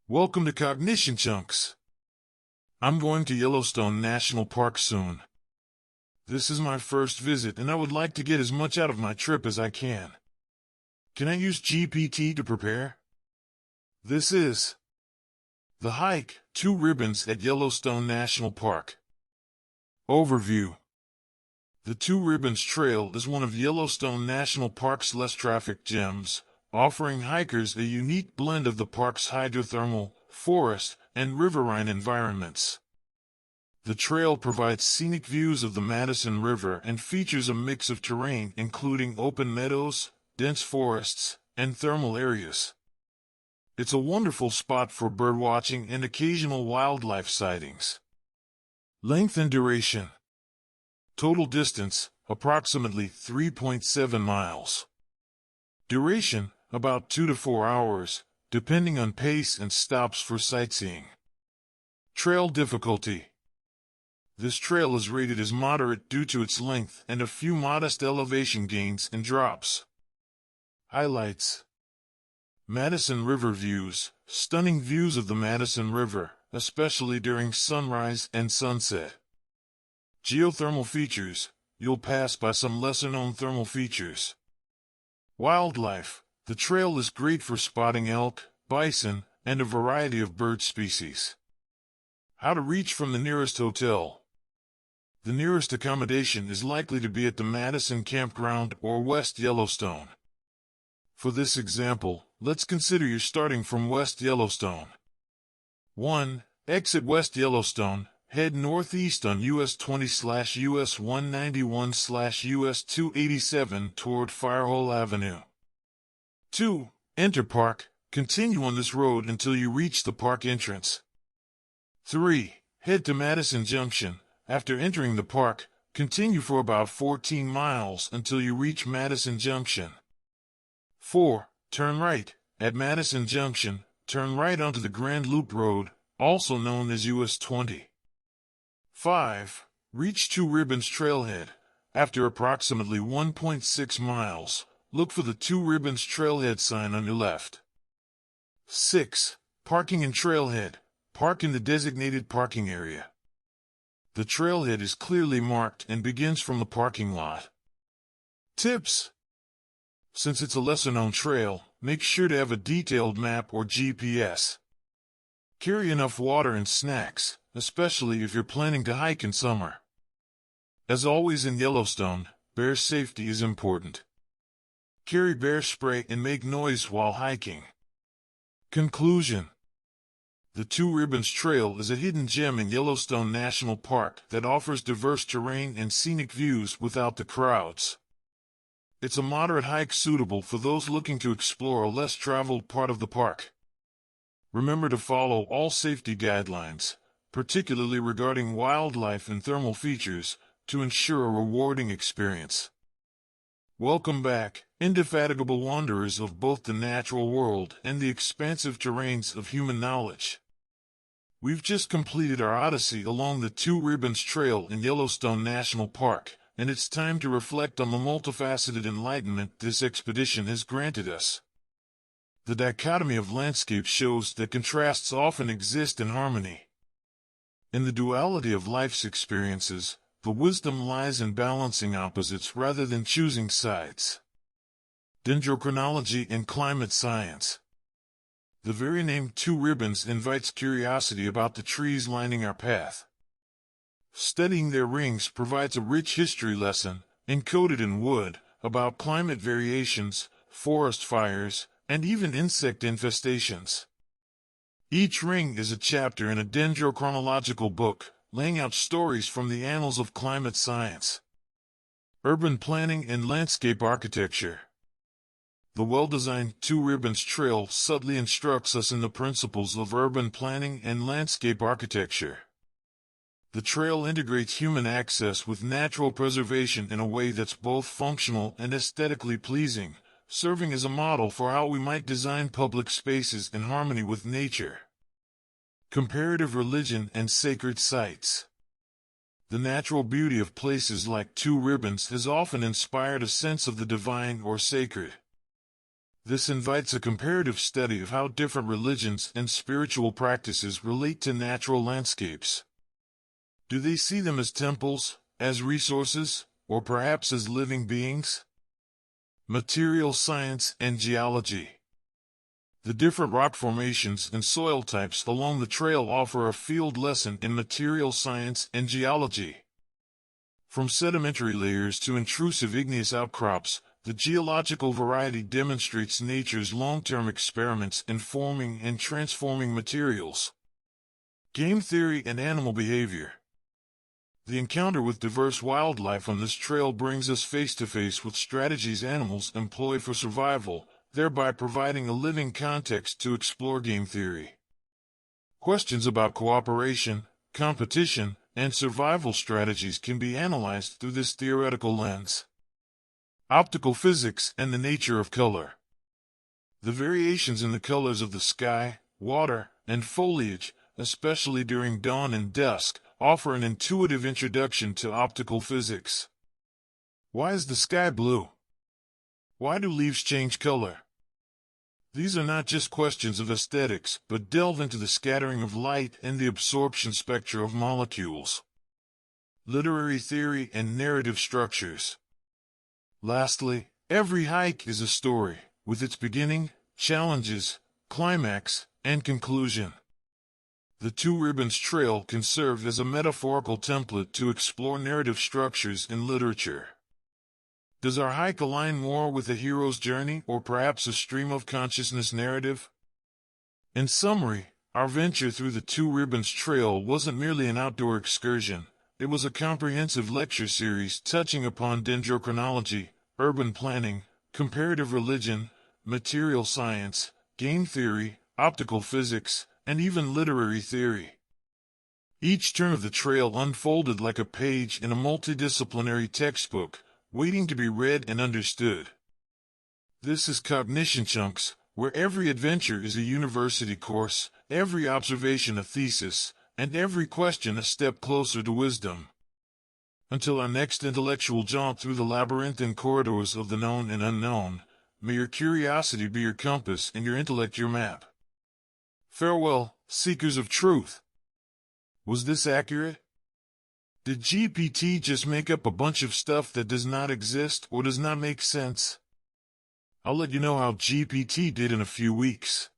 Welcome to CognitionChunks. I'm going to Yellowstone National Park soon. This is my first visit and I would like to get as much out of my trip as I can. Can I use GPT to prepare? This is the hike, 2 ribbons at Yellowstone National Park. Overview. The 2 Ribbons Trail is one of Yellowstone National Park's less trafficked gems, offering hikers a unique blend of the park's hydrothermal, forest, and riverine environments. The trail provides scenic views of the Madison River and features a mix of terrain including open meadows, dense forests, and thermal areas. It's a wonderful spot for birdwatching and occasional wildlife sightings. Length and duration. Total distance, approximately 3.7 miles. Duration, about 2 to 4 hours, depending on pace and stops for sightseeing. Trail difficulty. This trail is rated as moderate due to its length and a few modest elevation gains and drops. Highlights. Madison River views, stunning views of the Madison River, especially during sunrise and sunset. Geothermal features, you'll pass by some lesser-known thermal features. Wildlife, the trail is great for spotting elk, bison, and a variety of bird species. How to reach from the nearest hotel. The nearest accommodation is likely to be at the Madison Campground or West Yellowstone. For this example, let's consider you're starting from West Yellowstone. 1. Exit West Yellowstone. Head northeast on US 20/US 191/US 287 toward Firehole Avenue. 2. Enter park. Continue on this road until you reach the park entrance. 3. Head to Madison Junction. After entering the park, continue for about 14 miles until you reach Madison Junction. 4. Turn right. At Madison Junction, turn right onto the Grand Loop Road, also known as US 20. 5. Reach 2 Ribbons Trailhead. After approximately 1.6 miles, look for the 2 Ribbons Trailhead sign on your left. 6. Parking and Trailhead. Park in the designated parking area. The trailhead is clearly marked and begins from the parking lot. Tips. Since it's a lesser-known trail, make sure to have a detailed map or GPS. Carry enough water and snacks, especially if you're planning to hike in summer. As always in Yellowstone, bear safety is important. Carry bear spray and make noise while hiking. Conclusion. The 2 Ribbons Trail is a hidden gem in Yellowstone National Park that offers diverse terrain and scenic views without the crowds. It's a moderate hike suitable for those looking to explore a less traveled part of the park. Remember to follow all safety guidelines, particularly regarding wildlife and thermal features, to ensure a rewarding experience. Welcome back, indefatigable wanderers of both the natural world and the expansive terrains of human knowledge. We've just completed our odyssey along the 2 Ribbons Trail in Yellowstone National Park, and it's time to reflect on the multifaceted enlightenment this expedition has granted us. The dichotomy of landscape shows that contrasts often exist in harmony. In the duality of life's experiences, the wisdom lies in balancing opposites rather than choosing sides. Dendrochronology and climate science. The very name 2 Ribbons invites curiosity about the trees lining our path. Studying their rings provides a rich history lesson, encoded in wood, about climate variations, forest fires, and even insect infestations. Each ring is a chapter in a dendrochronological book, laying out stories from the annals of climate science. Urban planning and landscape architecture. The well-designed 2 Ribbons Trail subtly instructs us in the principles of urban planning and landscape architecture. The trail integrates human access with natural preservation in a way that's both functional and aesthetically pleasing, serving as a model for how we might design public spaces in harmony with nature. Comparative religion and sacred sites. The natural beauty of places like 2 Ribbons has often inspired a sense of the divine or sacred. This invites a comparative study of how different religions and spiritual practices relate to natural landscapes. Do they see them as temples, as resources, or perhaps as living beings? Material science and geology. The different rock formations and soil types along the trail offer a field lesson in material science and geology. From sedimentary layers to intrusive igneous outcrops, the geological variety demonstrates nature's long-term experiments in forming and transforming materials. Game theory and animal behavior. The encounter with diverse wildlife on this trail brings us face-to-face with strategies animals employ for survival, thereby providing a living context to explore game theory. Questions about cooperation, competition, and survival strategies can be analyzed through this theoretical lens. Optical physics and the nature of color. The variations in the colors of the sky, water, and foliage, especially during dawn and dusk, offer an intuitive introduction to optical physics. Why is the sky blue? Why do leaves change color? These are not just questions of aesthetics, but delve into the scattering of light and the absorption spectra of molecules. Literary theory and narrative structures. Lastly, every hike is a story, with its beginning, challenges, climax, and conclusion. The Two Ribbons Trail can serve as a metaphorical template to explore narrative structures in literature. Does our hike align more with a hero's journey or perhaps a stream of consciousness narrative? In summary, our venture through the Two Ribbons Trail wasn't merely an outdoor excursion. It was a comprehensive lecture series touching upon dendrochronology, urban planning, comparative religion, material science, game theory, optical physics, and even literary theory. Each turn of the trail unfolded like a page in a multidisciplinary textbook, waiting to be read and understood. This is CognitionChunks, where every adventure is a university course, every observation a thesis, and every question a step closer to wisdom. Until our next intellectual jaunt through the labyrinthine corridors of the known and unknown, may your curiosity be your compass and your intellect your map. Farewell, seekers of truth. Was this accurate? Did GPT just make up a bunch of stuff that does not exist or does not make sense? I'll let you know how GPT did in a few weeks.